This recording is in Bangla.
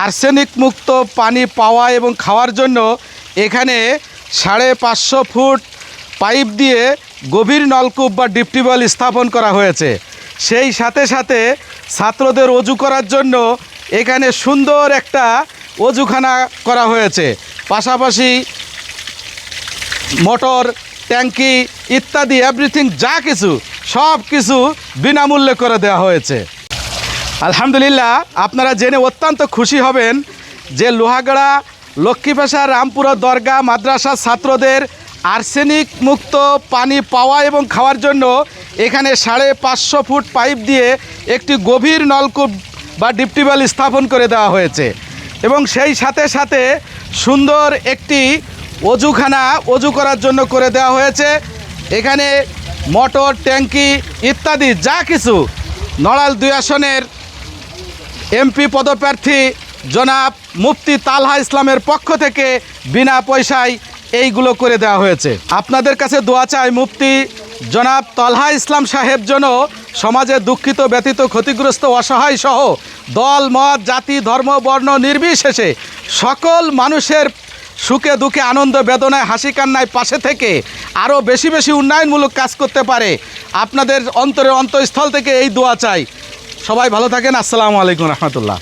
আর্সেনিক মুক্ত পানি পাওয়া এবং খাওয়ার জন্য এখানে 550 ফুট পাইপ দিয়ে গভীর নলকূপ বা ডিপ টিউবওয়েল স্থাপন করা হয়েছে। সেই সাথে সাথে ছাত্রদের অজু করার জন্য এখানে সুন্দর একটা অজুখানা করা হয়েছে। পাশাপাশি মোটর, ট্যাঙ্কি ইত্যাদি এভরিথিং যা কিছু সব কিছু বিনামূল্যে করে দেওয়া হয়েছে। আলহামদুলিল্লাহ, আপনারা জেনে অত্যন্ত খুশি হবেন যে লোহাগড়া লক্ষ্মীপাশা রামপুরা দরগা মাদ্রাসার ছাত্রদের আর্সেনিক মুক্ত পানি পাওয়া এবং খাওয়ার জন্য এখানে 550 ফুট পাইপ দিয়ে একটি গভীর নলকূপ বা ডিপ টিউবওয়েল স্থাপন করে দেওয়া হয়েছে এবং সেই সাথে সাথে সুন্দর একটি অজুখানা অজু করার জন্য করে দেওয়া হয়েছে। এখানে মোটর, ট্যাঙ্কি ইত্যাদি যা কিছু নড়াইল 2 আসনের এমপি পদপ্রার্থী জনাব মুফতি তালহা ইসলামের পক্ষ থেকে বিনা পয়সায় এইগুলো করে দেওয়া হয়েছে। আপনাদের কাছে দোয়া চাই মুফতি জনাব তালহা ইসলাম সাহেব যেন সমাজে দুঃখিত, ব্যথিত, ক্ষতিগ্রস্ত, অসহায় সহ দল, মত, জাতি, ধর্ম, বর্ণ নির্বিশেষে সকল মানুষের সুখে দুঃখে, আনন্দ বেদনায়, হাসি কান্নায় পাশে থেকে আরও বেশি বেশি উন্নয়নমূলক কাজ করতে পারে। আপনাদের অন্তরের অন্তঃস্থল থেকে এই দোয়া চাই। সবাই ভালো থাকেন। আসসালামু আলাইকুম রহমতুল্লাহ।